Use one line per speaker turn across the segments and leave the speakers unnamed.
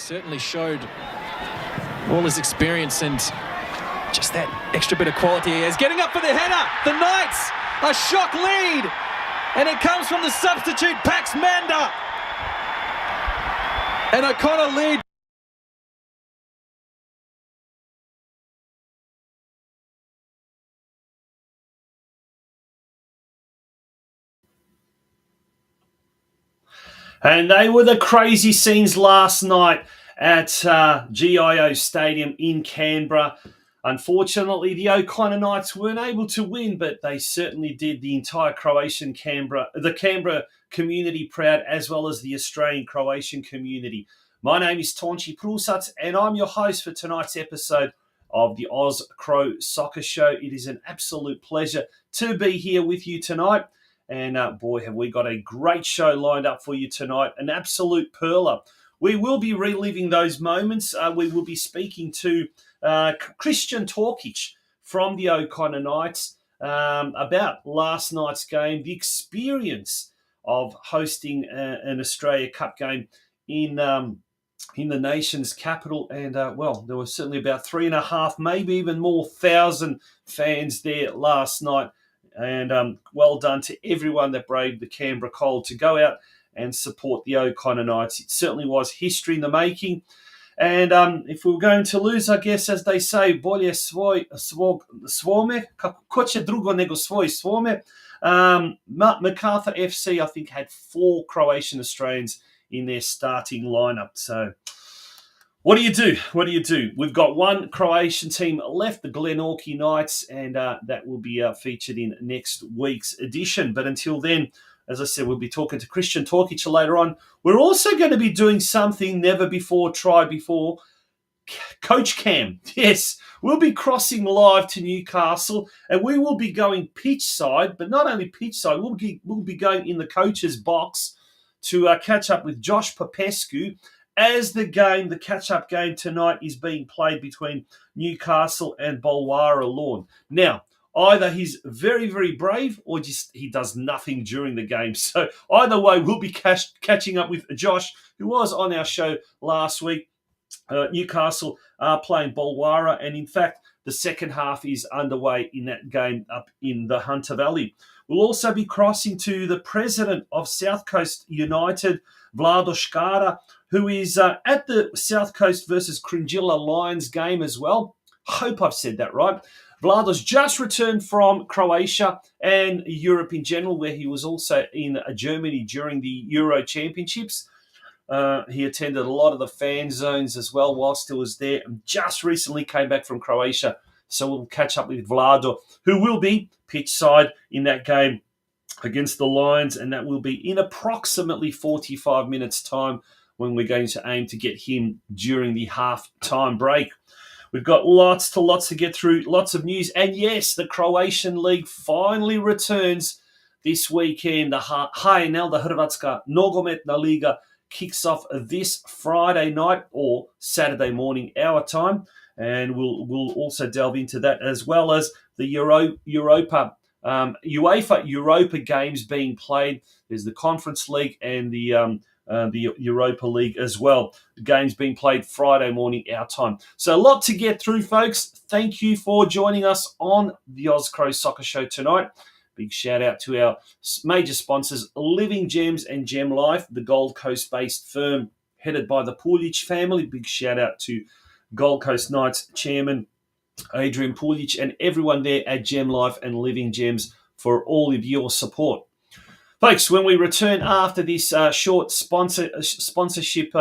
Certainly showed all his experience and just that extra bit of quality he has. Getting up for the header, the Knights, a shock lead, and it comes from the substitute Pax Manda. And O'Connor lead.
And they were the crazy scenes last night at GIO Stadium in Canberra. Unfortunately, the O'Connor Knights weren't able to win, but they certainly did the entire the Canberra community proud, as well as the Australian Croatian community. My name is Tonchi Prusat, and I'm your host for tonight's episode of the OzCro Soccer Show. It is an absolute pleasure to be here with you tonight. And boy, have we got a great show lined up for you tonight, an absolute perler. We will be reliving those moments. We will be speaking to KRISTIAN TOKIC from the O'Connor Knights about last night's game, the experience of hosting an Australia Cup game in the nation's capital. And, well, there were certainly about 3.5, maybe even more, 1,000 fans there last night. And well done to everyone that braved the Canberra cold to go out and support the O'Connor Knights. It certainly was history in the making. And if we were going to lose, I guess, as they say, bolje svome, ko će drugo nego svoj svome. Macarthur FC, I think, had 4 Croatian Australians in their starting lineup. So what do you do? What do you do? We've got one Croatian team left, the Glenorchy Knights, and that will be featured in next week's edition. But until then, as I said, we'll be talking to KRISTIAN TOKIC later on. We're also going to be doing something never before, tried before, Coach Cam. Yes, we'll be crossing live to Newcastle, and we will be going pitchside, but not only pitchside, we'll be going in the coach's box to catch up with JOSH POPESCU as the catch-up game tonight is being played between Newcastle and Bolwara Lawn. Now, either he's very, very brave or just he does nothing during the game. So either way, we'll be catching up with Josh, who was on our show last week. Newcastle are playing Bolwara, and in fact, the second half is underway in that game up in the Hunter Valley. We'll also be crossing to the president of South Coast United, VLADO SKARA, who is at the South Coast versus Cringilla Lions game as well. Hope I've said that right. Vlado's just returned from Croatia and Europe in general, where he was also in Germany during the Euro Championships. He attended a lot of the fan zones as well whilst he was there, and just recently came back from Croatia. So we'll catch up with Vlado, who will be pitchside in that game against the Lions, and that will be in approximately 45 minutes' time when we're going to aim to get him during the half-time break. We've got lots to get through, lots of news. And yes, the Croatian League finally returns this weekend. The HNL, the Hrvatska Nogometna Liga, kicks off this Friday night or Saturday morning our time. And we'll also delve into that, as well as the UEFA Europa games being played. There's the Conference League and the Europa League as well. The game's being played Friday morning our time. So a lot to get through, folks. Thank you for joining us on the OzCro Soccer Show tonight. Big shout out to our major sponsors, Living Gems and Gem Life, the Gold Coast-based firm headed by the Puljic family. Big shout out to Gold Coast Knights chairman Adrian Puljic and everyone there at Gem Life and Living Gems for all of your support. Folks, when we return after this short sponsorship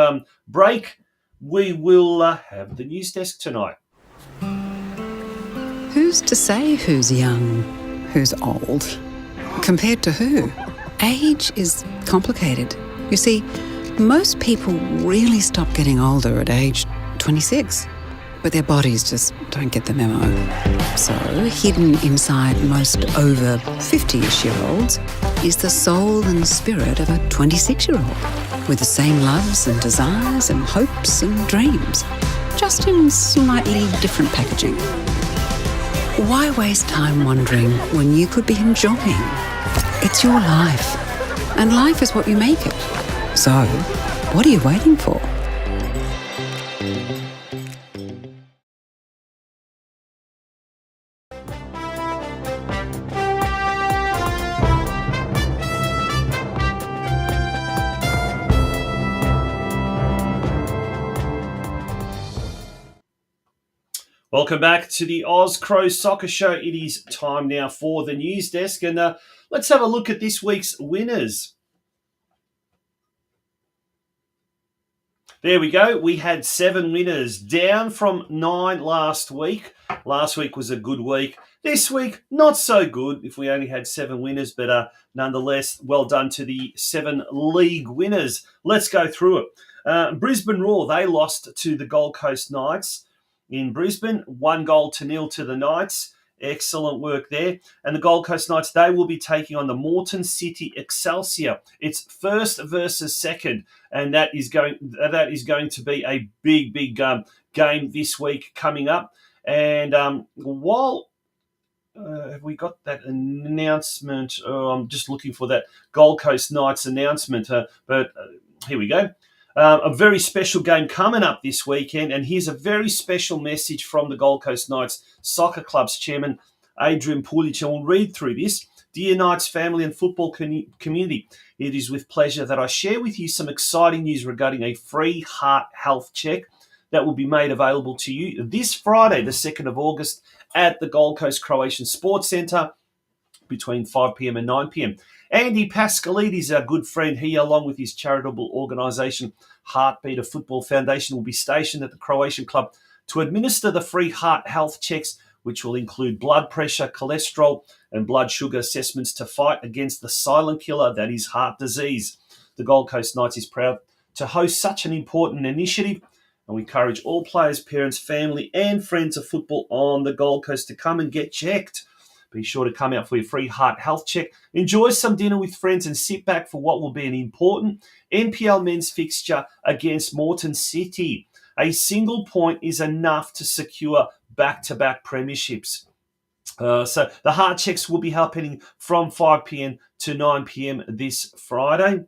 break, we will have the news desk tonight.
Who's to say who's young, who's old? Compared to who? Age is complicated. You see, most people really stop getting older at age 26, but their bodies just don't get the memo. So, hidden inside most over 50-ish-year-olds is the soul and spirit of a 26-year-old, with the same loves and desires and hopes and dreams, just in slightly different packaging. Why waste time wondering when you could be enjoying? It's your life, and life is what you make it. So, what are you waiting for?
Welcome back to the OzCro Soccer Show. It is time now for the news desk, and let's have a look at this week's winners. There we go. We had 7 winners, down from 9 last week. Last week was a good week. This week, not so good if we only had 7 winners, but nonetheless, well done to the 7 league winners. Let's go through it. Brisbane Roar, they lost to the Gold Coast Knights in Brisbane, 1-0 to the Knights. Excellent work there. And the Gold Coast Knights, they will be taking on the Moreton City Excelsior. It's first versus second, and that is going to be a big game this week coming up. And while have we got that announcement? I'm just looking for that Gold Coast Knights announcement, but here we go. A very special game coming up this weekend, and here's a very special message from the Gold Coast Knights Soccer Club's chairman, Adrian Pulic, and we'll read through this. Dear Knights family and football community, it is with pleasure that I share with you some exciting news regarding a free heart health check that will be made available to you this Friday, the 2nd of August, at the Gold Coast Croatian Sports Centre between 5 p.m. and 9 p.m. Andy Pascalides, our good friend, he, along with his charitable organisation, Heartbeat of Football Foundation, will be stationed at the Croatian club to administer the free heart health checks, which will include blood pressure, cholesterol, and blood sugar assessments to fight against the silent killer that is heart disease. The Gold Coast Knights is proud to host such an important initiative, and we encourage all players, parents, family, and friends of football on the Gold Coast to come and get checked. Be sure to come out for your free heart health check. Enjoy some dinner with friends and sit back for what will be an important NPL men's fixture against Moreton City. A single point is enough to secure back-to-back premierships. So the heart checks will be happening from 5 p.m. to 9 p.m. this Friday.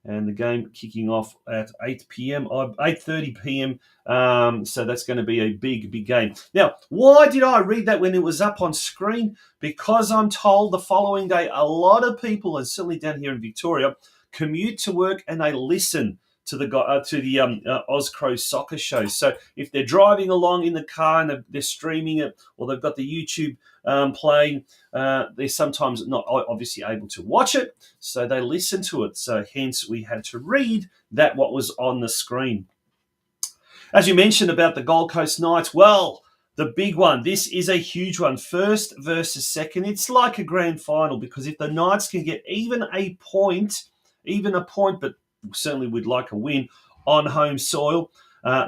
And the game kicking off at 8 p.m. or 8:30 p.m. So that's going to be a big game. Now, why did I read that when it was up on screen? Because I'm told the following day, a lot of people, and certainly down here in Victoria, commute to work and they listen to the OzCro Soccer Show. So if they're driving along in the car and they're streaming it, or they've got the YouTube playing, they're sometimes not obviously able to watch it, so they listen to it. So hence we had to read that what was on the screen. As you mentioned about the Gold Coast Knights, well, the big one, this is a huge one. First versus second. It's like a grand final, because if the Knights can get even a point, but certainly we'd like a win on home soil,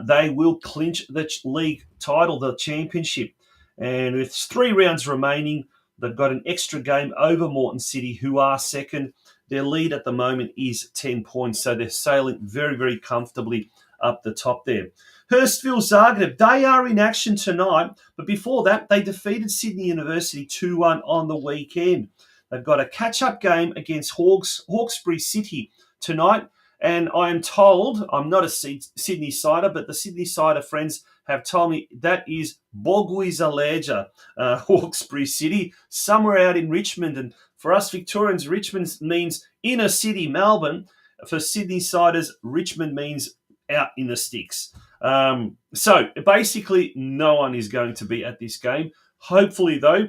they will clinch the league title, the championship. And with 3 rounds remaining, they've got an extra game over Moreton City, who are second. Their lead at the moment is 10 points, so they're sailing very comfortably up the top there. Hurstville Zagreb, they are in action tonight, but before that, they defeated Sydney University 2-1 on the weekend. They've got a catch-up game against Hawkesbury City tonight, and I am told, I'm not a Sydney sider, but the Sydney sider friends have told me that is Boguizaleja, Hawkesbury City, somewhere out in Richmond. And for us Victorians, Richmond means inner city Melbourne. For Sydney siders, Richmond means out in the sticks. So basically, no one is going to be at this game. Hopefully, though,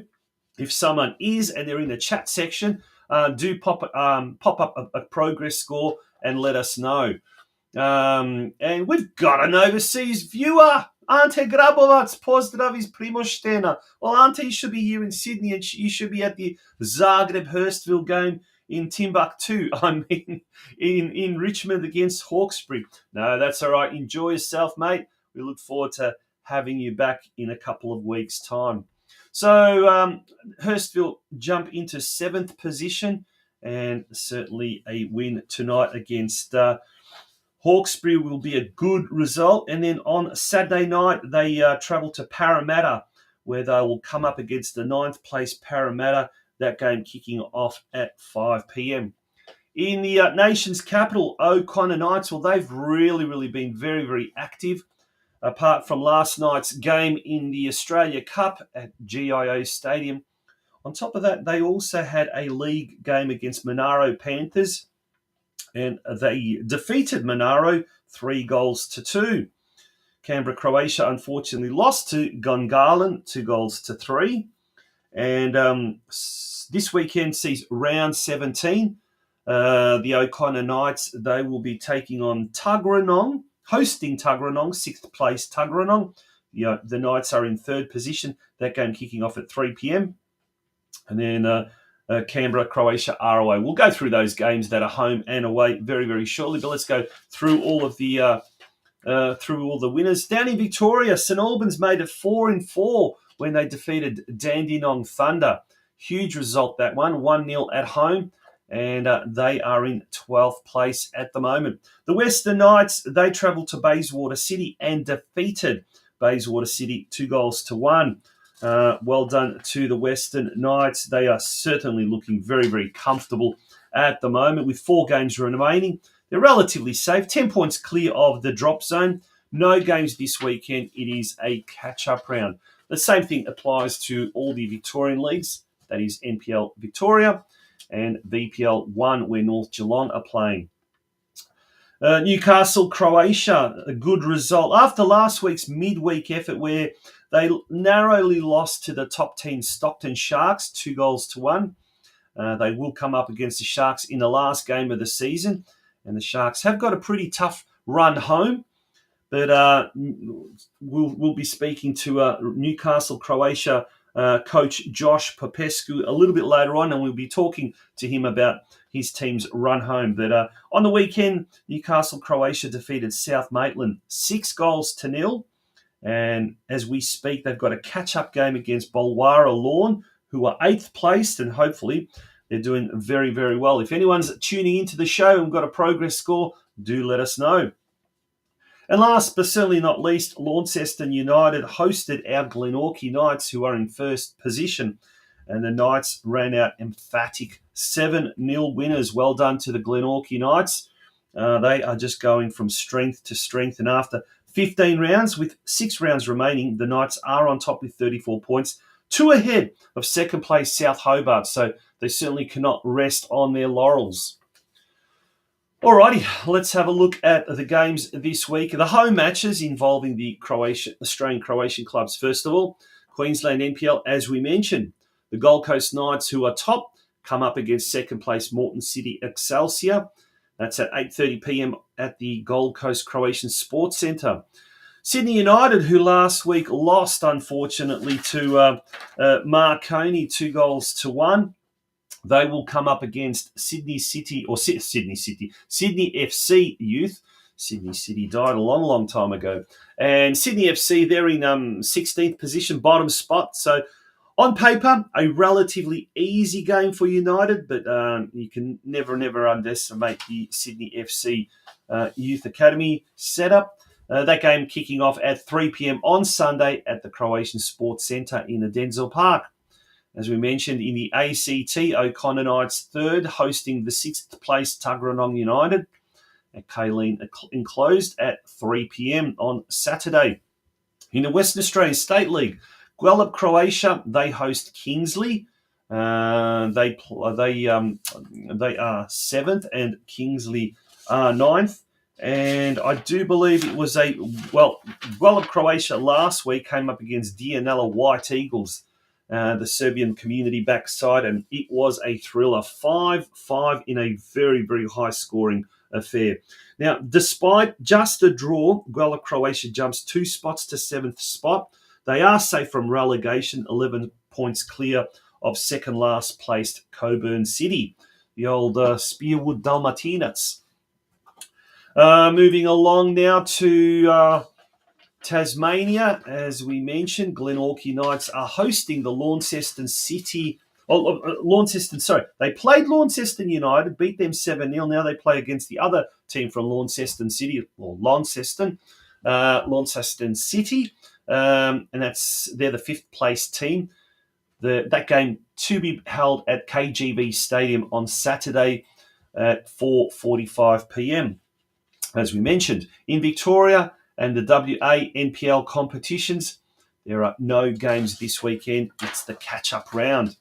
if someone is and they're in the chat section, do pop up a progress score and let us know. And we've got an overseas viewer. Ante Grabovac, pozdrav iz Primoštena. Well, Ante, you should be here in Sydney, and you should be at the Zagreb-Hurstville game in Timbuktu. I mean, in Richmond against Hawkesbury. No, that's all right. Enjoy yourself, mate. We look forward to having you back in a couple of weeks' time. So, Hurstville jump into 7th position, and certainly a win tonight against Hawkesbury will be a good result. And then on Saturday night, they travel to Parramatta, where they will come up against the 9th place Parramatta, that game kicking off at 5 p.m. In the nation's capital, O'Connor Knights, well, they've really been very, very active. Apart from last night's game in the Australia Cup at GIO Stadium. On top of that, they also had a league game against Monaro Panthers, and they defeated Monaro 3-2. Canberra, Croatia, unfortunately lost to Gungahlin 2-3. And this weekend sees round 17. The O'Connor Knights, they will be taking on Tuggeranong, hosting Tuggeranong, 6th place Tuggeranong. The Knights are in 3rd position. That game kicking off at 3 p.m. And then Canberra, Croatia, ROA. We'll go through those games that are home and away very, very shortly. But let's go through all of the winners. Down in Victoria, St Albans made it 4-4 when they defeated Dandenong Thunder. Huge result, that one, 1-0 at home. And they are in 12th place at the moment. The Western Knights, they travelled to Bayswater City and defeated Bayswater City 2-1. Well done to the Western Knights. They are certainly looking very, very comfortable at the moment with 4 games remaining. They're relatively safe, 10 points clear of the drop zone. No games this weekend. It is a catch-up round. The same thing applies to all the Victorian leagues. That is NPL Victoria and VPL 1, where North Geelong are playing. Newcastle Croatia, a good result. After last week's midweek effort where they narrowly lost to the top 10 Stockton Sharks, 2-1. They will come up against the Sharks in the last game of the season. And the Sharks have got a pretty tough run home. But we'll be speaking to Newcastle Croatia coach JOSH POPESCU a little bit later on, and we'll be talking to him about his team's run home. But on the weekend, Newcastle Croatia defeated South Maitland 6-0. And as we speak, they've got a catch-up game against Bulwara Lawn, who are 8th placed, and hopefully they're doing very, very well. If anyone's tuning into the show and got a progress score, do let us know. And last but certainly not least, Launceston United hosted our Glenorchy Knights, who are in 1st position. And the Knights ran out emphatic 7-0 winners. Well done to the Glenorchy Knights. They are just going from strength to strength. And after 15 rounds, with 6 rounds remaining, the Knights are on top with 34 points, 2 ahead of 2nd place South Hobart. So they certainly cannot rest on their laurels. Alrighty, let's have a look at the games this week. The home matches involving the Australian Croatian clubs. First of all, Queensland NPL, as we mentioned. The Gold Coast Knights, who are top, come up against 2nd place Moreton City Excelsior. That's at 8:30 p.m. at the Gold Coast Croatian Sports Centre. Sydney United, who last week lost, unfortunately, to Marconi 2-1. They will come up against Sydney FC youth. Sydney City died a long, long time ago. And Sydney FC, they're in 16th position, bottom spot. So on paper, a relatively easy game for United, but you can never underestimate the Sydney FC Youth Academy setup. That game kicking off at 3 p.m. on Sunday at the Croatian Sports Centre in the Denzel Park. As we mentioned, in the ACT, O'Connor Knights 3rd, hosting the 6th place Tuggeranong United at Kaleen Enclosed at 3 p.m. on Saturday. In the Western Australian State League, Guelph Croatia, they host Kingsley. They are 7th and Kingsley are 9th. And I do believe it was Guelph Croatia last week came up against Dianella White Eagles. the Serbian community backside, and it was a thriller. 5-5 in a very, very high-scoring affair. Now, despite just a draw, Croatia jumps 2 spots to 7th spot. They are safe from relegation, 11 points clear of second last placed Coburn City, the old Spearwood Dalmatinas. Moving along now to Tasmania, as we mentioned, Glenorchy Knights are hosting the Launceston City. They played Launceston United, beat them 7-0. Now they play against the other team from Launceston City, or Launceston City, and they're the 5th place team. That game to be held at KGB Stadium on Saturday at 4:45 p.m. As we mentioned, in Victoria and the WA NPL competitions, there are no games this weekend. It's the catch-up round.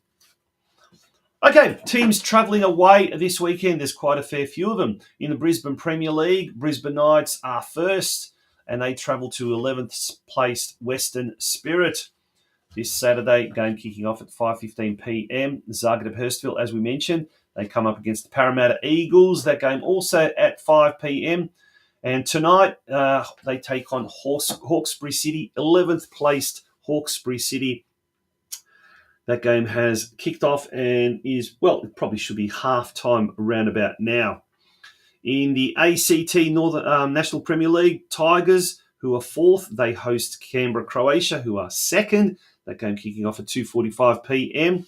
Okay, teams travelling away this weekend. There's quite a fair few of them. In the Brisbane Premier League, Brisbane Knights are first, and they travel to 11th placed Western Spirit. This Saturday, game kicking off at 5:15 p.m. Zagreb Hurstville, as we mentioned, they come up against the Parramatta Eagles. That game also at 5 p.m. And tonight, they take on Hawkesbury City, 11th placed Hawkesbury City. That game has kicked off and it probably should be half-time around about now. In the ACT Northern National Premier League, Tigers, who are 4th, they host Canberra, Croatia, who are 2nd. That game kicking off at 2:45 p.m.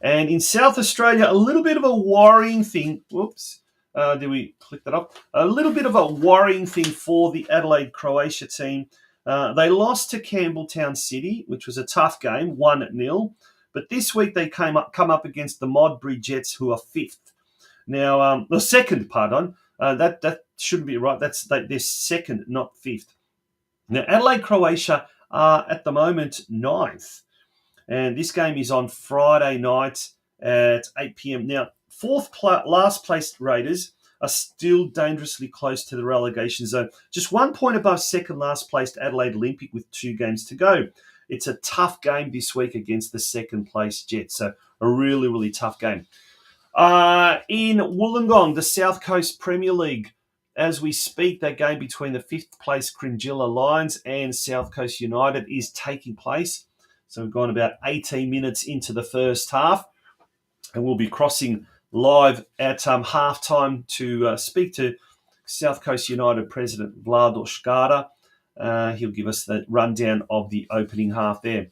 And in South Australia, a little bit of a worrying thing. Whoops. Did we click that up? A little bit of a worrying thing for the Adelaide Croatia team. They lost to Campbelltown City, which was a tough game, 1-0. But this week they come up against the Modbury Jets, who are 5th. Now, the 2nd, pardon. That shouldn't be right. They're 2nd, not 5th. Now, Adelaide Croatia are at the moment 9th. And this game is on Friday night at 8 p.m. Now, last placed Raiders are still dangerously close to the relegation zone. Just 1 point above second last placed Adelaide Olympic with 2 games to go. It's a tough game this week against the 2nd place Jets. So a really, really tough game. In Wollongong, the South Coast Premier League, as we speak, that game between the 5th place Cringilla Lions and South Coast United is taking place. So we've gone about 18 minutes into the first half, and we'll be crossing live at halftime to speak to South Coast United President VLADO SKARA. He'll give us the rundown of the opening half there.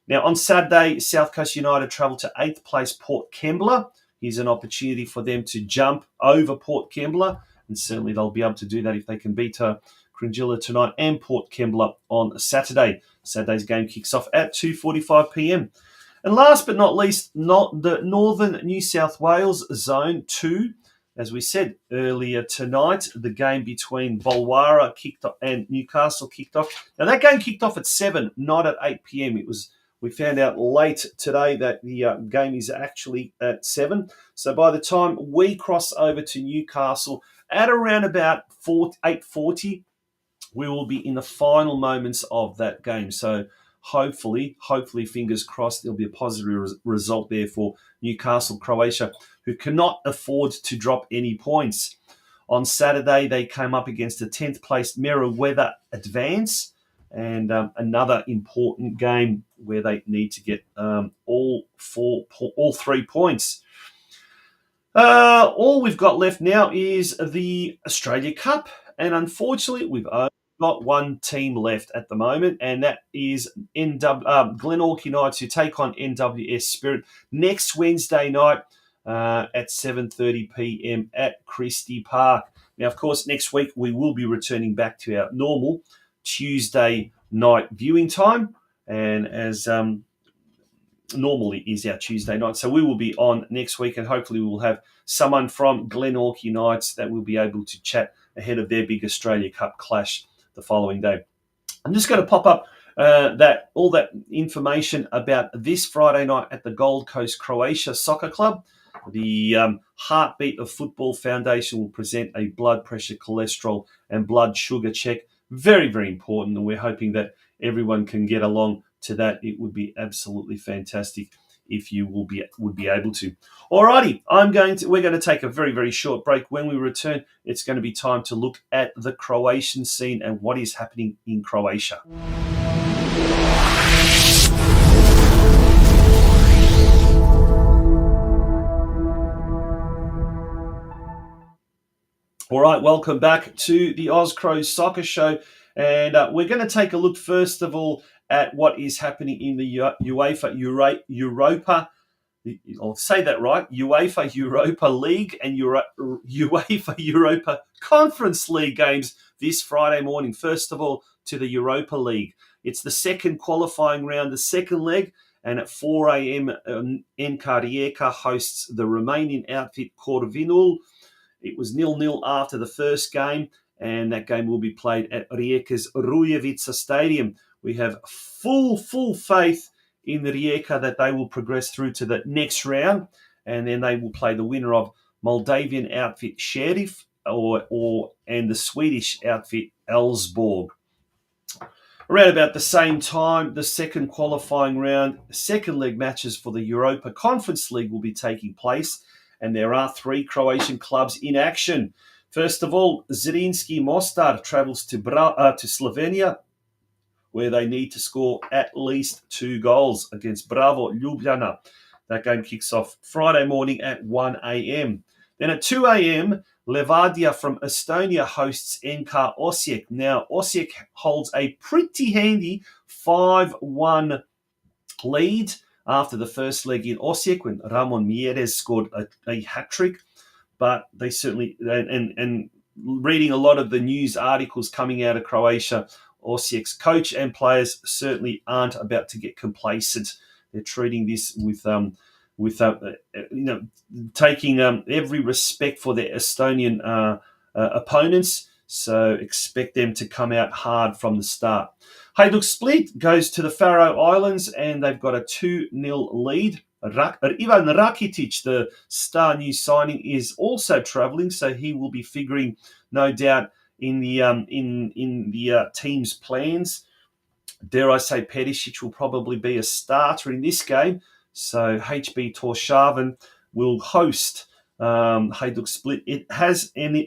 Now, on Saturday, South Coast United travel to 8th place Port Kembla. Here's an opportunity for them to jump over Port Kembla, and certainly they'll be able to do that if they can beat Cringilla tonight and Port Kembla on Saturday. Saturday's game kicks off at 2:45 p.m. And last but not least, the Northern New South Wales Zone 2. As we said earlier tonight, the game between Bulwara kicked off and Newcastle kicked off. Now, that game kicked off at 7, not at 8 p.m. We found out late today that the game is actually at 7. So by the time we cross over to Newcastle at around about 8:40, we will be in the final moments of that game. So hopefully, fingers crossed, there'll be a positive result there for Newcastle Croatia, who cannot afford to drop any points. On Saturday, they came up against a 10th placed Merewether Advance, and another important game where they need to get all 3 points. All we've got left now is the Australia Cup, and unfortunately, we've only got one team left at the moment, and that is Glenorchy Knights, who take on NWS Spirit next Wednesday night at 7:30 p.m. at Christie Park. Now, of course, next week we will be returning back to our normal Tuesday night viewing time, and as normally is our Tuesday night. So we will be on next week, and hopefully we will have someone from Glenorchy Knights that will be able to chat ahead of their big Australia Cup clash the following day. I'm just going to pop up all that information about this Friday night at the Gold Coast Croatia Soccer Club. The Heartbeat of Football Foundation will present a blood pressure, cholesterol, and blood sugar check. Very, very important, and we're hoping that everyone can get along to that, it would be absolutely fantastic if you would be able to. Alrighty, we're going to take a very, very short break. When we return, it's going to be time to look at the Croatian scene and what is happening in Croatia. All right, welcome back to the OzCro Soccer Show. And we're going to take a look, first of all, at what is happening in the Europa. I'll say that right. UEFA Europa League and UEFA Europa Conference League games this Friday morning. First of all, to the Europa League. It's the second qualifying round, the second leg. And at 4 a.m., NK Rijeka hosts the Romanian outfit Corvinul. It was 0-0 after the first game, and that game will be played at Rijeka's Rujevica Stadium. We have full faith in the Rijeka that they will progress through to the next round, and then they will play the winner of Moldavian outfit Sheriff and the Swedish outfit Elfsborg. Around about the same time, the second qualifying round, second leg matches for the Europa Conference League will be taking place, and there are 3 Croatian clubs in action. First of all, Zrinski Mostar travels to Slovenia, where they need to score at least 2 goals against Bravo Ljubljana. That game kicks off Friday morning at 1 a.m. Then at 2 a.m., Levadia from Estonia hosts NK Osijek. Now, Osijek holds a pretty handy 5-1 lead after the first leg in Osijek when Ramon Mieres scored a hat-trick. But they certainly, and reading a lot of the news articles coming out of Croatia, Osijek's coach and players certainly aren't about to get complacent. They're treating this with taking every respect for their Estonian opponents. So expect them to come out hard from the start. Hajduk Split goes to the Faroe Islands and they've got a 2-0 lead. Ivan Rakitic, the star new signing, is also travelling, so he will be figuring, no doubt, in the team's plans. Dare I say, Perisic will probably be a starter in this game. So HB Torshavn will host Hajduk Split. It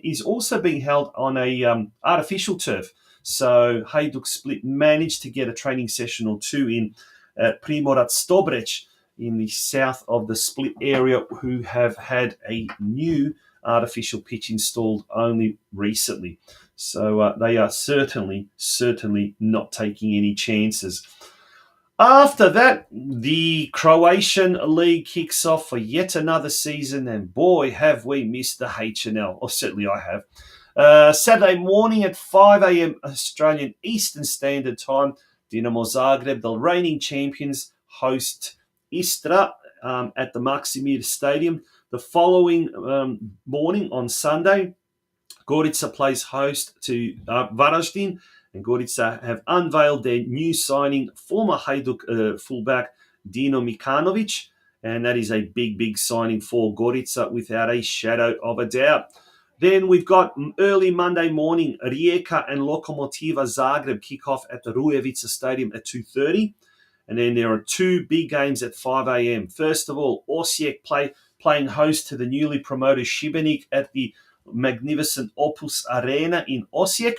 is also being held on a artificial turf. So Hajduk Split managed to get a training session or 2 in at Primorac Stobrec in the south of the Split area, who have had a new artificial pitch installed only recently. So they are certainly not taking any chances. After that, the Croatian League kicks off for yet another season, and boy, have we missed the HNL, or certainly I have. Saturday morning at 5 a.m. Australian Eastern Standard Time, Dinamo Zagreb, the reigning champions, host Istra at the Maksimir Stadium. The following morning on Sunday, Gorica plays host to Varaždin, and Gorica have unveiled their new signing, former Hajduk fullback Dino Mikanovic, and that is a big signing for Gorica without a shadow of a doubt. Then we've got early Monday morning, Rijeka and Lokomotiva Zagreb kick off at the Rujevica Stadium at 2:30. And then there are 2 big games at 5 a.m. First of all, Osijek playing host to the newly promoted Šibenik at the magnificent Opus Arena in Osijek.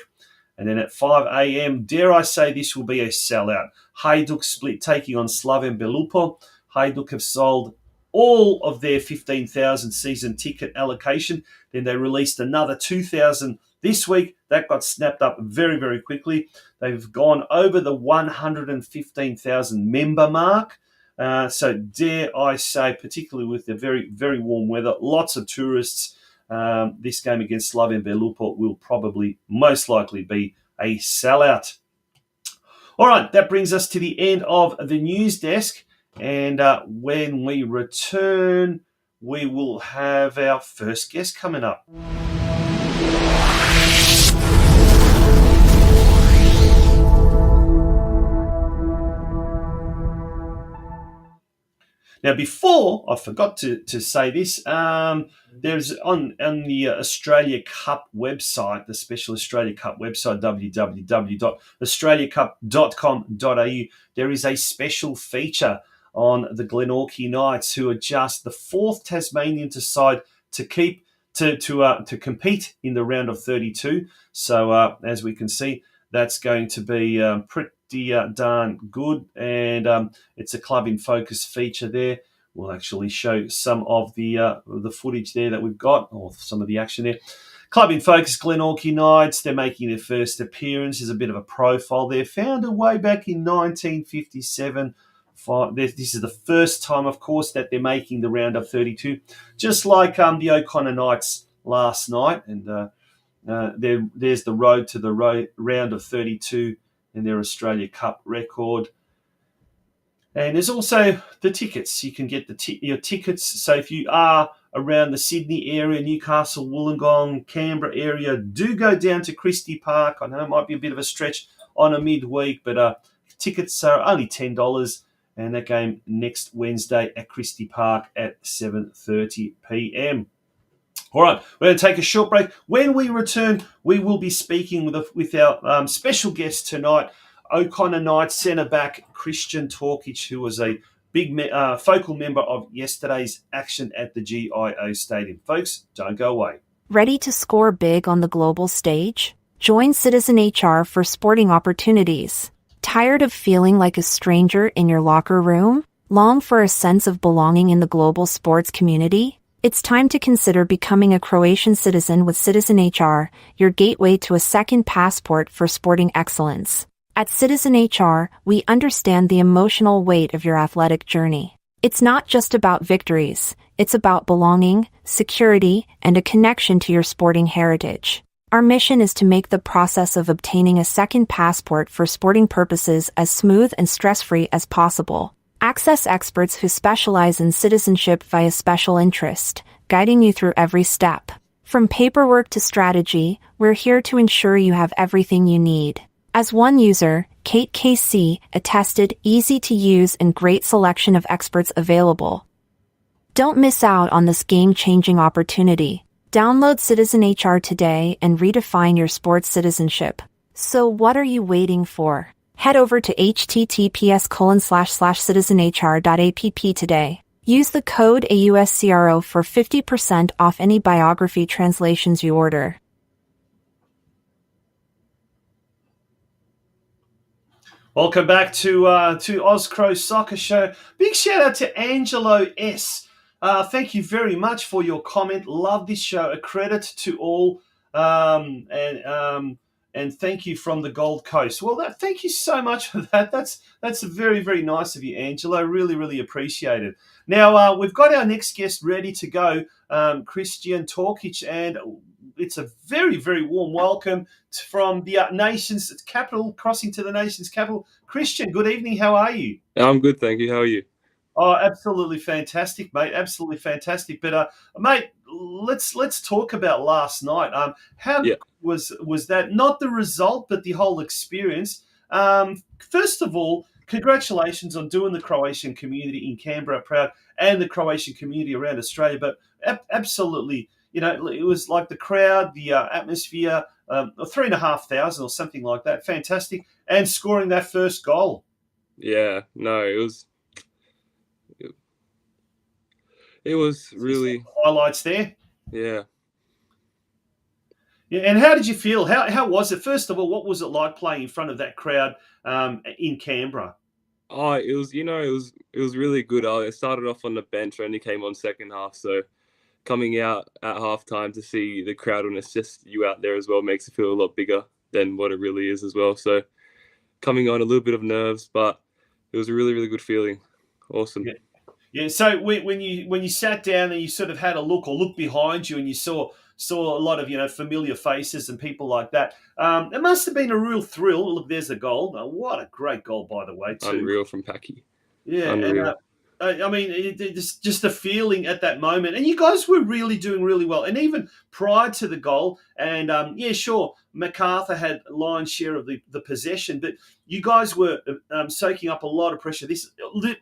And then at 5 a.m., dare I say this will be a sellout. Hajduk Split taking on Slaven Belupo. Hajduk have sold all of their 15,000 season ticket allocation. Then they released another 2,000 this week. That got snapped up very quickly. They've gone over the 115,000 member mark. So dare I say, particularly with the very warm weather, lots of tourists, this game against Slaven Belupo will probably most likely be a sellout. All right, that brings us to the end of the news desk. And when we return, we will have our first guest coming up. Now, before, I forgot to say this, there's on the Australia Cup website, the special Australia Cup website, www.australiacup.com.au, there is a special feature on the Glenorchy Knights, who are just the fourth Tasmanian side to compete in the round of 32. So as we can see, that's going to be pretty darn good, and it's a club in focus feature there. We'll actually show some of the footage there that we've got, or some of the action there. Club in focus, Glenorchy Knights. They're making their first appearance. There's a bit of a profile there. Founded way back in 1957. This is the first time, of course, that they're making the round of 32, just like the O'Connor Knights last night. And there's the road to the round of 32 in their Australia Cup record. And there's also the tickets. You can get your tickets. So if you are around the Sydney area, Newcastle, Wollongong, Canberra area, do go down to Christie Park. I know it might be a bit of a stretch on a midweek, but tickets are only $10. And that game next Wednesday at Christie Park at 7:30 p.m. All right, we're going to take a short break. When we return, we will be speaking with our special guest tonight, O'Connor Knights centre-back KRISTIAN TOKIC, who was a big focal member of yesterday's action at the GIO Stadium. Folks, don't go away.
Ready to score big on the global stage? Join Citizen HR for sporting opportunities. Tired of feeling like a stranger in your locker room? Long for a sense of belonging in the global sports community? It's time to consider becoming a Croatian citizen with Citizen HR, your gateway to a second passport for sporting excellence. At Citizen HR, we understand the emotional weight of your athletic journey. It's not just about victories, it's about belonging, security, and a connection to your sporting heritage. Our mission is to make the process of obtaining a second passport for sporting purposes as smooth and stress-free as possible. Access experts who specialize in citizenship via special interest, guiding you through every step. From paperwork to strategy, we're here to ensure you have everything you need. As one user, Kate KC, attested easy to use and great selection of experts available. Don't miss out on this game-changing opportunity. Download Citizen HR today and redefine your sports citizenship. So what are you waiting for? Head over to https://citizenhr.app today. Use the code AUSCRO for 50% off any biography translations you order.
Welcome back to OzCro Soccer Show. Big shout out to Angelo S. Thank you very much for your comment. Love this show. A credit to all, and thank you from the Gold Coast. Well, thank you so much for that. That's very, very nice of you, Angelo. Really, really appreciate it. Now we've got our next guest ready to go, KRISTIAN TOKIC, and it's a very, very warm welcome from the nation's capital, crossing to the nation's capital. KRISTIAN, good evening. How are you?
I'm good, thank you. How are you?
Oh, absolutely fantastic, mate. Absolutely fantastic. But, mate, let's talk about last night. How was that? Not the result, but the whole experience. First of all, congratulations on doing the Croatian community in Canberra proud, and the Croatian community around Australia. But absolutely, it was like the crowd, the atmosphere, 3,500 or something like that. Fantastic. And scoring that first goal.
Yeah, no, it was really
highlights there.
Yeah.
Yeah, and how did you feel? How was it? First of all, what was it like playing in front of that crowd in Canberra?
Oh, it was really good. I started off on the bench, only came on second half, so coming out at halftime to see the crowd when it's just you out there as well makes it feel a lot bigger than what it really is as well. So coming on, a little bit of nerves, but it was a really, really good feeling. Awesome.
Yeah. Yeah, so when you sat down and you sort of had a look behind you and you saw a lot of familiar faces and people like that, it must have been a real thrill. Look, there's a goal. What a great goal, by the way, too.
Unreal from Packy.
Yeah,
Unreal.
I mean, it's just a feeling at that moment. And you guys were really doing really well. And even prior to the goal, and sure, Macarthur had lion's share of the possession, but you guys were soaking up a lot of pressure.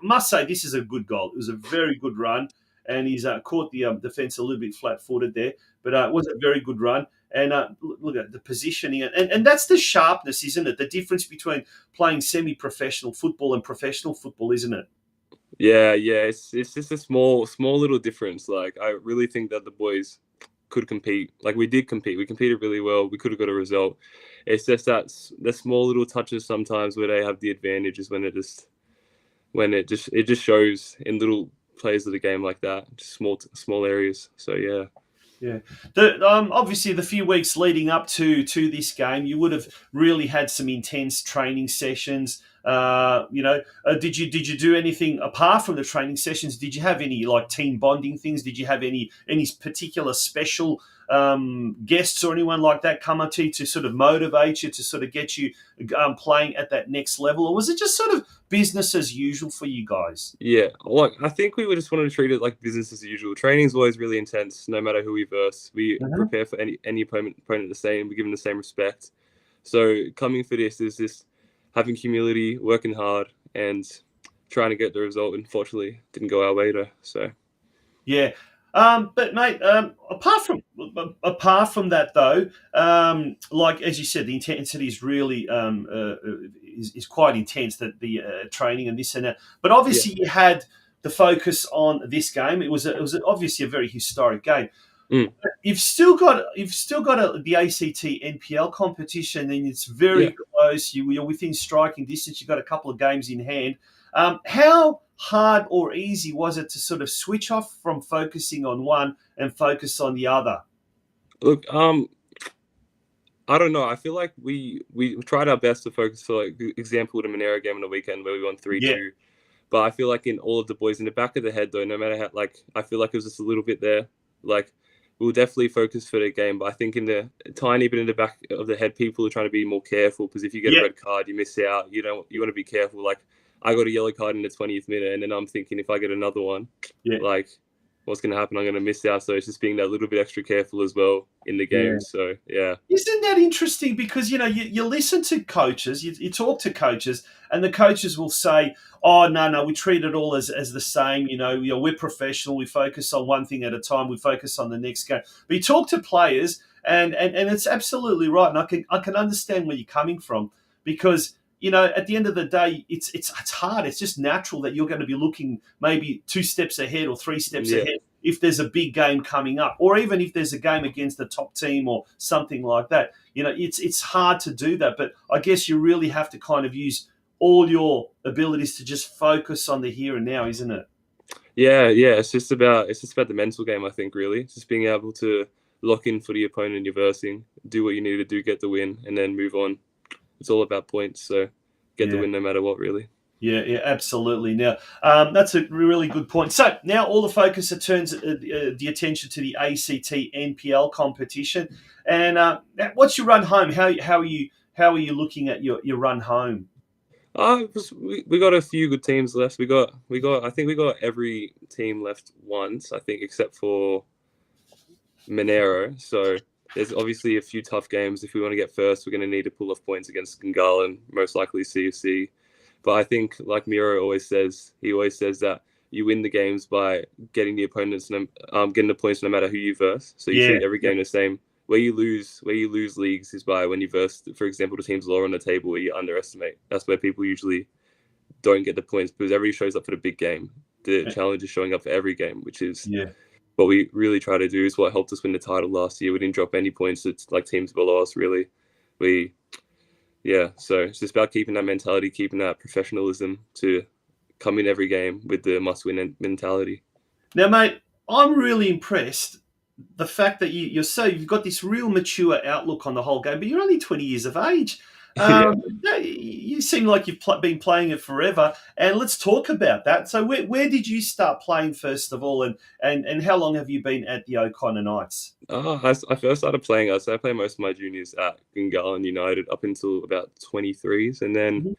Must say, this is a good goal. It was a very good run. And he's caught the defence a little bit flat-footed there. But it was a very good run. And look at the positioning. And that's the sharpness, isn't it? The difference between playing semi-professional football and professional football, isn't it?
Yeah. It's just a small little difference. Like, I really think that the boys could compete. Like, we did compete. We competed really well. We could have got a result. It's just that the small little touches sometimes where they have the advantage is when it just shows in little plays of the game like that, just small areas. So yeah.
Yeah. Obviously, the few weeks leading up to this game, you would have really had some intense training sessions. Did you do anything apart from the training sessions? Did you have any like team bonding things? Did you have any particular special guests or anyone like that come up to you to sort of motivate you, to sort of get you playing at that next level? Or was it just sort of business as usual for you guys?
Yeah, like I think we just wanted to treat it like business as usual. Training is always really intense, no matter who we verse. We prepare for any opponent the same. We give them the same respect. So coming for this is just having humility, working hard, and trying to get the result. Unfortunately, didn't go our way though. So
yeah. But mate, apart from that though, like as you said, the intensity is really is quite intense. That the training and this and that. But obviously, you had the focus on this game. It was obviously a very historic game. You've still got the ACT NPL competition, and it's very close. You're within striking distance. You've got a couple of games in hand. How hard or easy was it to sort of switch off from focusing on one and focus on the other?
Look, I don't know. I feel like we tried our best to focus. For like example, the Monero game on the weekend where we won 3-2. But I feel like in all of the boys in the back of the head though, no matter how, like I feel like it was just a little bit there. Like we'll definitely focus for the game, but I think in the tiny bit in the back of the head, people are trying to be more careful because if you get a red card, you miss out. You want to be careful. Like I got a yellow card in the 20th minute, and then I'm thinking if I get another one, like what's going to happen? I'm going to miss out. So it's just being that little bit extra careful as well in the game. So yeah, isn't
that interesting? Because you listen to coaches, you talk to coaches, and the coaches will say, "Oh no, we treat it all as the same. We're professional. We focus on one thing at a time. We focus on the next game." But you talk to players, and it's absolutely right. And I can understand where you're coming from because. At the end of the day, it's hard. It's just natural that you're going to be looking maybe 2 steps ahead or 3 steps ahead if there's a big game coming up, or even if there's a game against the top team or something like that. It's hard to do that, but I guess you really have to kind of use all your abilities to just focus on the here and now, isn't it?
Yeah. It's just about the mental game. I think really, it's just being able to lock in for the opponent you're versing, do what you need to do, get the win, and then move on. It's all about points, so get the win no matter what, really. Yeah,
absolutely. Now, that's a really good point. So now all the focus turns the attention to the ACT NPL competition. And what's your run home? How are you looking at your run home?
We got a few good teams left. I think we got every team left once, I think, except for Monero. So there's obviously a few tough games. If we want to get first, we're going to need to pull off points against Cringilla and most likely CFC. But I think, like Miro always says, that you win the games by getting the opponents, getting the points no matter who you verse. So you treat every game the same. Where you lose leagues is by when you verse, for example, the teams lower on the table where you underestimate. That's where people usually don't get the points because everybody shows up for the big game. The challenge is showing up for every game, which is what we really try to do. Is what helped us win the title last year. We didn't drop any points to like teams below us. Really, so it's just about keeping that mentality, keeping that professionalism to come in every game with the must-win mentality.
Now, mate, I'm really impressed. The fact that you've got this real mature outlook on the whole game, but you're only 20 years of age. You seem like you've been playing it forever, and let's talk about that. So where did you start playing first of all, and how long have you been at the O'Connor Knights?
I first started playing, I played most of my juniors at Cringilla United up until about 23s, and then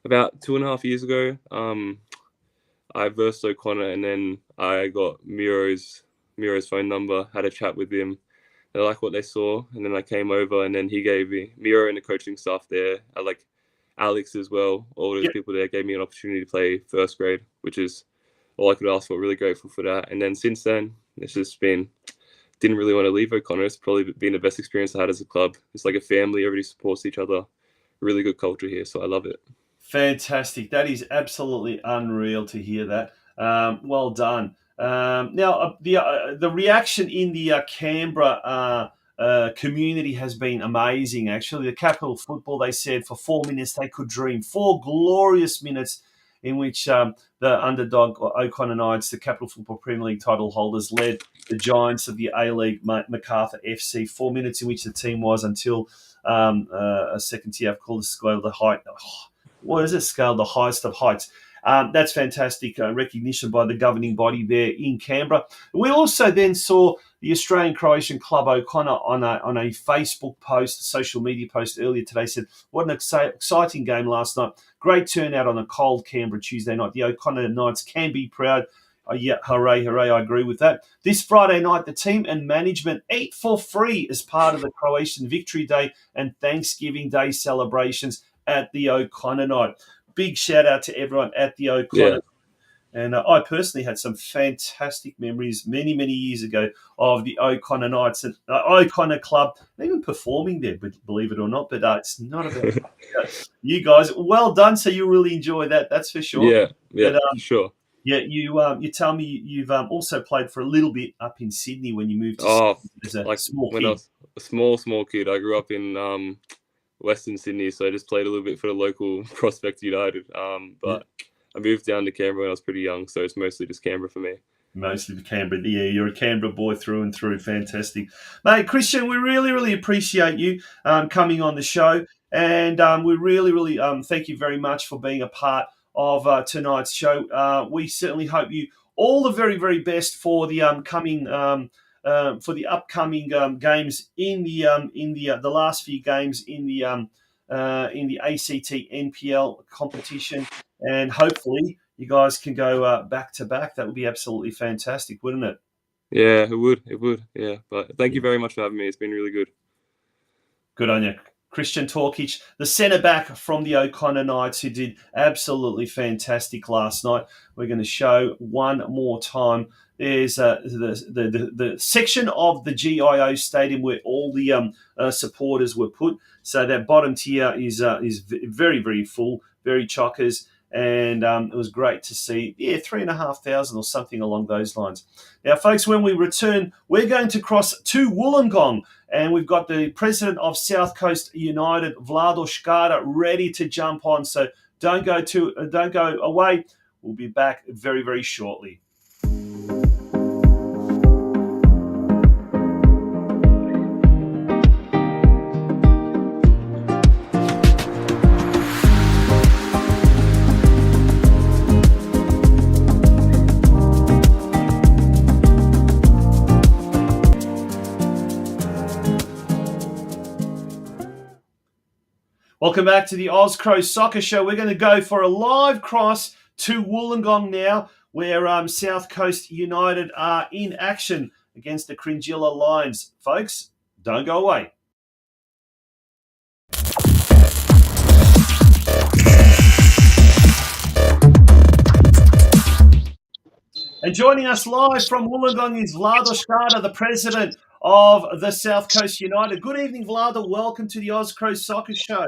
about 2.5 years ago, I versed O'Connor, and then I got Miro's phone number, had a chat with him. They liked what they saw, and then I came over, and then he gave me Miro and the coaching staff there. I like Alex as well. All those people there gave me an opportunity to play first grade, which is all I could ask for. Really grateful for that. And then since then, it's just been, didn't really want to leave O'Connor. It's probably been the best experience I had as a club. It's like a family. Everybody supports each other. Really good culture here, so I love it.
Fantastic. That is absolutely unreal to hear that. Well done. Now, the reaction in the Canberra community has been amazing, actually. The Capital Football, they said for 4 minutes they could dream. 4 glorious minutes in which the underdog O'Connor Knights, the Capital Football Premier League title holders, led the Giants of the A-League, Macarthur FC. 4 minutes in which the team was until a second tier, I've called the scale the height. What is it? Scale the highest of heights. That's fantastic recognition by the governing body there in Canberra. We also then saw the Australian Croatian club O'Connor on a Facebook post, a social media post earlier today, said, what an exciting game last night. Great turnout on a cold Canberra Tuesday night. The O'Connor Knights can be proud. Yeah, hooray, hooray, I agree with that. This Friday night, the team and management eat for free as part of the Croatian Victory Day and Thanksgiving Day celebrations at the O'Connor Night. Big shout out to everyone at the O'Connor. Yeah. And I personally had some fantastic memories many, many years ago of the O'Connor Knights and O'Connor Club, even performing there, believe it or not. But it's not about you guys. Well done. So you really enjoy that. That's for sure.
Yeah, but, sure.
Yeah, you tell me you've also played for a little bit up in Sydney when you moved to Sydney as a small kid.
I was a small kid. I grew up in Western Sydney, so I just played a little bit for the local Prospect United. But I moved down to Canberra when I was pretty young, so it's mostly just Canberra for me.
Mostly for Canberra. Yeah, you're a Canberra boy through and through. Fantastic. Mate, Christian, we really, really appreciate you coming on the show. And we really, really thank you very much for being a part of tonight's show. We certainly hope you all the very, very best for the upcoming games in the last few games in the ACT NPL competition, and hopefully you guys can go back to back. That would be absolutely fantastic, wouldn't it?
Yeah, it would. Yeah, but thank you very much for having me. It's been really good.
Good on you. KRISTIAN TOKIC, the centre-back from the O'Connor Knights, who did absolutely fantastic last night. We're going to show one more time. There's the section of the GIO Stadium where all the supporters were put. So that bottom tier is very, very full, very chockers. And it was great to see, 3,500 or something along those lines. Now, folks, when we return, we're going to cross to Wollongong, and we've got the president of South Coast United, VLADO SKARA, ready to jump on. So don't go away. We'll be back very, very shortly. Welcome back to the OzCro Soccer Show. We're going to go for a live cross to Wollongong now, where South Coast United are in action against the Cringilla Lions. Folks, don't go away. And joining us live from Wollongong is VLADO SKARA, the president of the South Coast United. Good evening, VLADO. Welcome to the OzCro Soccer Show.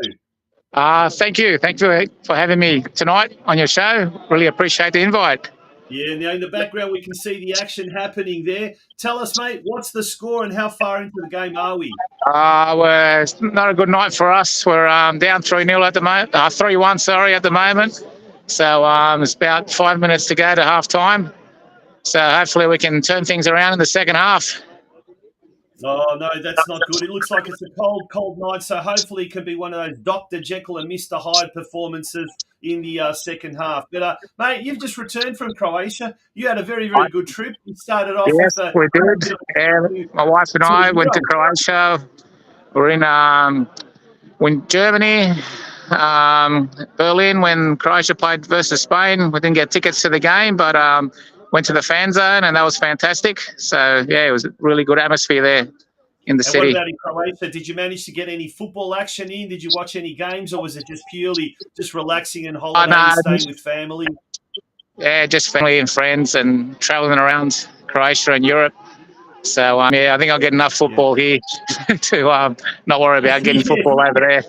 Thank you. Thank you for having me tonight on your show. Really appreciate the invite.
Yeah, now in the background we can see the action happening there. Tell us, mate, what's the score and how far into the game are we?
It's not a good night for us. We're down 3-0 at the moment. 3-1, at the moment. So it's about 5 minutes to go to half time. So hopefully we can turn things around in the second half.
Oh, no, that's not good. It looks like it's a cold, cold night, so hopefully it can be one of those Dr. Jekyll and Mr. Hyde performances in the second half. But, mate, you've just returned from Croatia. You had a very, very good trip. You started off
with we did. My wife and I went to Croatia. We're in Germany, Berlin, when Croatia played versus Spain. We didn't get tickets to the game, but went to the fan zone, and that was fantastic. So, yeah, it was a really good atmosphere there in the
And what
city.
about in Croatia? Did you manage to get any football action in? Did you watch any games, or was it just purely just relaxing and holidaying, staying with family?
Yeah, just family and friends and travelling around Croatia and Europe. So, yeah, I think I'll get enough football here to not worry about getting football over there.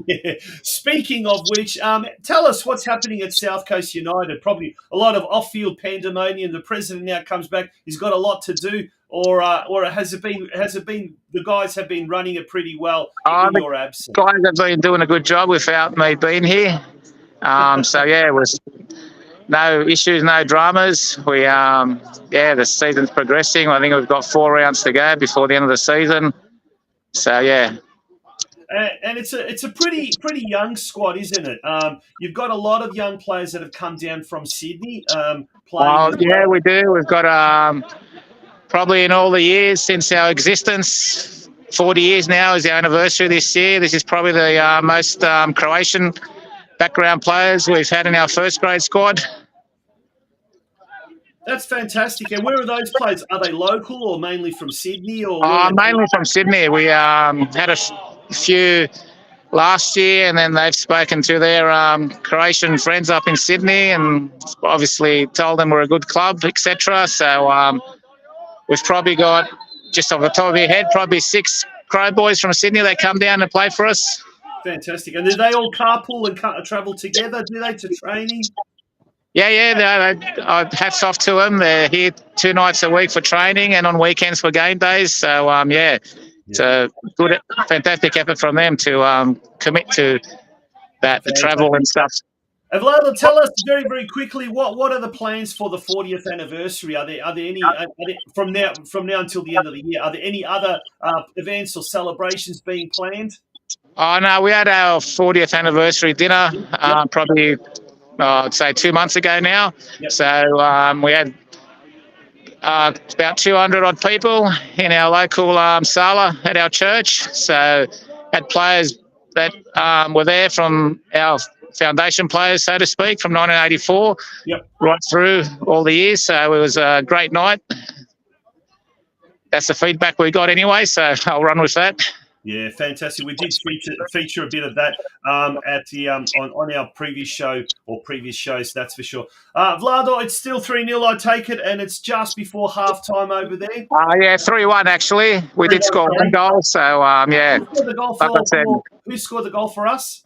Yeah. Speaking of which, tell us what's happening at South Coast United. Probably a lot of off-field pandemonium. The president now comes back. He's got a lot to do, or has it been? The guys have been running it pretty well in your absence.
Guys have been doing a good job without me being here. So yeah, it was no issues, no dramas. The season's progressing. I think we've got 4 rounds to go before the end of the season. So yeah.
And it's a pretty young squad, isn't it? You've got a lot of young players that have come down from Sydney playing.
Yeah, we do. We've got probably in all the years since our existence, 40 years now is the anniversary this year. This is probably the most Croatian background players we've had in our first grade squad.
That's fantastic. And where are those players? Are they local or mainly from Sydney? Or
mainly from Sydney. We had a few last year, and then they've spoken to their Croatian friends up in Sydney and obviously told them we're a good club, etc. So we've probably got, just off the top of your head, probably 6 Crow boys from Sydney that come down and play for us.
Fantastic. And do they all carpool and travel together, do they, to training?
Yeah. Hats off to them. They're here 2 nights a week for training and on weekends for game days. So, it's a good, fantastic effort from them to commit to that, the travel and stuff.
And Vlado, tell us very, very quickly what are the plans for the 40th anniversary? Are there any from now until the end of the year? Are there any other events or celebrations being planned?
Oh no, we had our 40th anniversary dinner probably I'd say 2 months ago now. Yep. So we had about 200 odd people in our local sala at our church. So had players that were there from our foundation players, so to speak, from 1984 right through all the years. So it was a great night. That's the feedback we got anyway, so I'll run with that.
Yeah, fantastic. We did feature a bit of that at the on our previous show or previous shows, that's for sure. Vlado, it's still 3-0, I take it, and it's just before half-time over there.
Yeah, 3-1 actually. We did score 1 goal, so yeah.
Who scored the goal for us?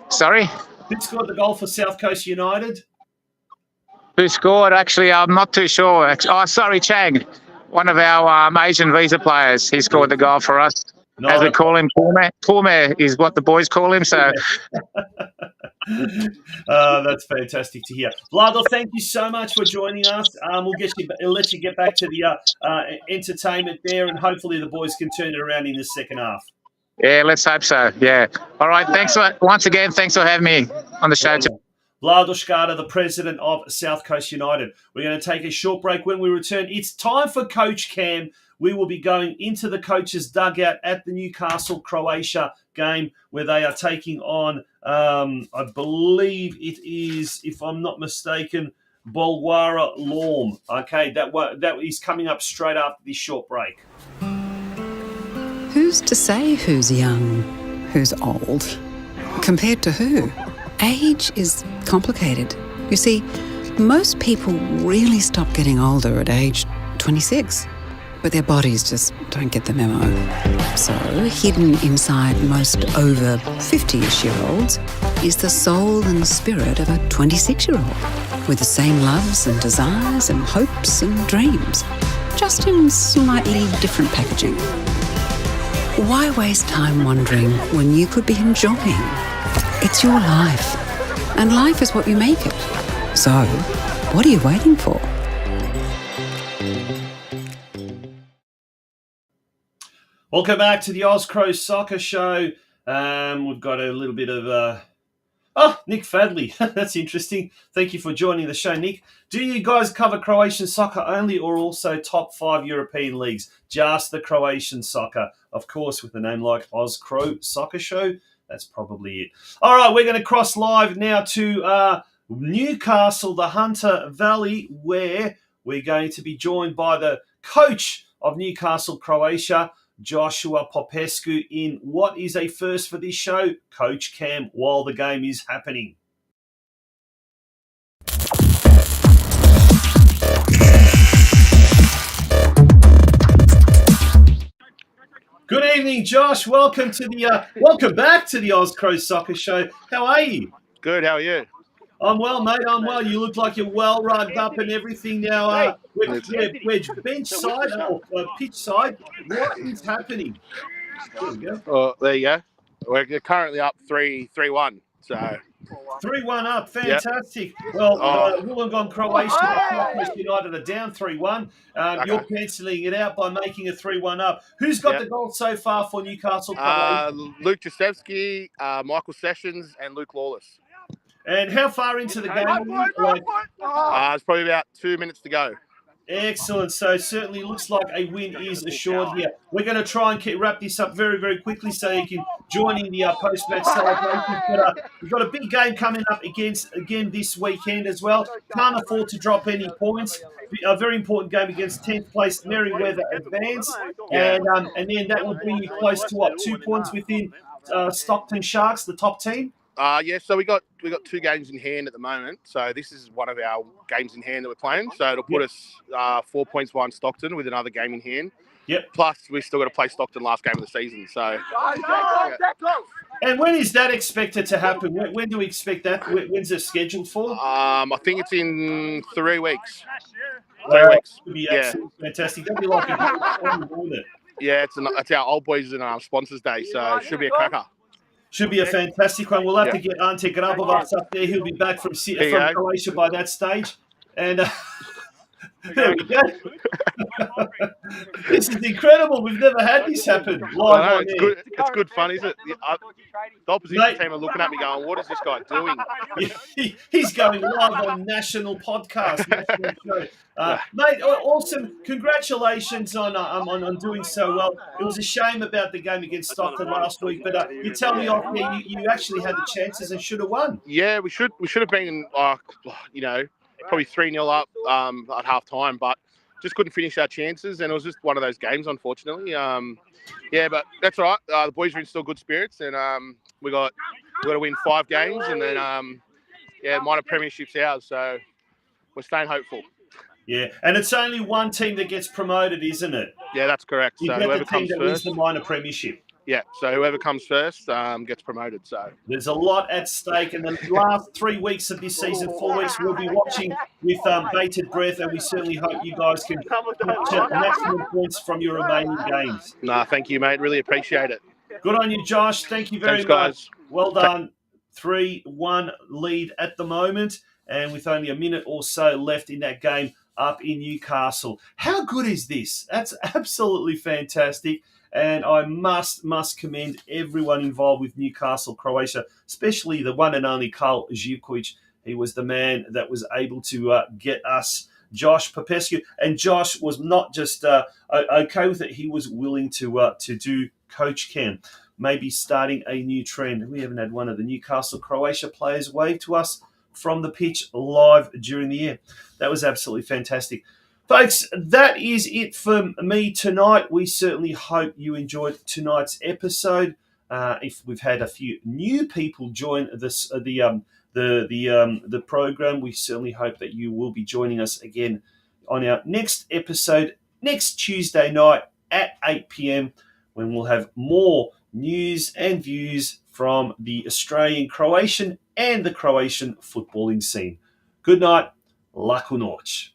Sorry?
Who scored the goal for South Coast United?
Who scored? Actually, I'm not too sure. Oh, sorry, Chang. One of our Asian visa players. He scored the goal for us. No, as we call him, Pulme is what the boys call him. So,
that's fantastic to hear. Vlado, thank you so much for joining us. We'll let you get back to the entertainment there, and hopefully the boys can turn it around in the second half.
Yeah, let's hope so. Yeah. All right. Thanks once again. Thanks for having me on the show.
VLADO SKARA, the president of South Coast United. We're going to take a short break. When we return, it's time for Coach Cam. We will be going into the coach's dugout at the Newcastle Croatia game where they are taking on, I believe it is, if I'm not mistaken, Bulwara Lorm. Okay, that is coming up straight after this short break.
Who's to say who's young, who's old? Compared to who? Age is complicated. You see, most people really stop getting older at age 26, but their bodies just don't get the memo. So, hidden inside most over 50-ish-year-olds is the soul and spirit of a 26-year-old with the same loves and desires and hopes and dreams, just in slightly different packaging. Why waste time wondering when you could be enjoying? It's your life, and life is what you make it. So, what are you waiting for?
Welcome back to the OzCro Soccer Show. We've got a little bit of Oh, Nick Fadley. That's interesting. Thank you for joining the show, Nick. Do you guys cover Croatian soccer only or also top 5 European leagues? Just the Croatian soccer. Of course, with a name like OzCro Soccer Show, that's probably it. All right, we're going to cross live now to Newcastle, the Hunter Valley, where we're going to be joined by the coach of Newcastle Croatia, Joshua Popescu, in what is a first for this show, Coach Cam, while the game is happening. Good evening, Josh. Welcome back to the OzCro Soccer Show. How are you?
Good. How are you?
I'm well, mate. I'm well. You look like you're well rugged up and everything now. We're bench side or pitch side. What is happening? There we go.
Oh, there you go. We're currently up 3-1. So
3-1 up. Fantastic. Yep. Well, Wollongong Croatia United are down 3-1. You're cancelling it out by making a 3-1 up. Who's got the goal so far for Newcastle Croatia?
Luke Jasewski, Michael Sessions, and Luke Lawless.
And how far into the game?
It's probably about 2 minutes to go.
Excellent. So certainly looks like a win is assured here. We're going to try and wrap this up very, very quickly so you can join in the post-match celebrations. But we've got a big game coming up again this weekend as well. Can't afford to drop any points. A very important game against 10th place Merryweather Advance. And then that will bring you close to, 2 points within Stockton Sharks, the top team?
So we got 2 games in hand at the moment. So this is one of our games in hand that we're playing. So it'll put us 4 points behind Stockton with another game in hand.
Yep.
Plus, we've still got to play Stockton last game of the season. So.
And when is that expected to happen? When do we expect that? When's it scheduled for?
I think it's in 3 weeks.
3 weeks. Would be absolutely fantastic. That'd be like a
Yeah, it's our old boys and sponsors day. So it should be a cracker.
Should be a fantastic one. We'll have to get Ante Grabovac up there. He'll be back from Croatia by that stage. And there we go. This is incredible. We've never had this happen live on
it's
air.
good. It's good fun, isn't it? The opposition team are looking at me going, what is this guy doing?
He's going live on national podcast. National show. Mate, awesome. Congratulations on doing so well. It was a shame about the game against Stockton last week, but you tell me off there you actually had the chances and should have won.
Yeah, we should have been, probably 3-0 up at half time, but just couldn't finish our chances, and it was just one of those games, unfortunately. But that's all right. The boys are in still good spirits, and we got to win 5 games, and then minor premiership's ours, so we're staying hopeful.
Yeah, and it's only one team that gets promoted, isn't it?
Yeah, that's correct.
You
so
get
whoever
the team
comes
that
first,
wins the minor premiership.
Yeah, so whoever comes first gets promoted. So
there's a lot at stake, and the last 3 weeks of this season, 4 weeks, we'll be watching with bated breath, and we certainly hope you guys can capture maximum points from your remaining games.
Thank you, mate. Really appreciate it.
Good on you, Josh. Thank you very
Thanks,
much.
Guys.
Well done. 3-1 lead at the moment, and with only a minute or so left in that game up in Newcastle. How good is this? That's absolutely fantastic. And I must commend everyone involved with Newcastle Croatia, especially the one and only Karl Živković. He was the man that was able to get us Josh Popescu. And Josh was not just okay with it, he was willing to do Coach Cam, maybe starting a new trend. We haven't had one of the Newcastle Croatia players wave to us from the pitch live during the year. That was absolutely fantastic. Folks, that is it for me tonight. We certainly hope you enjoyed tonight's episode. If we've had a few new people join this, the program, we certainly hope that you will be joining us again on our next episode next Tuesday night at 8 p.m. when we'll have more news and views from the Australian, Croatian, and the Croatian footballing scene. Good night. Laku noć.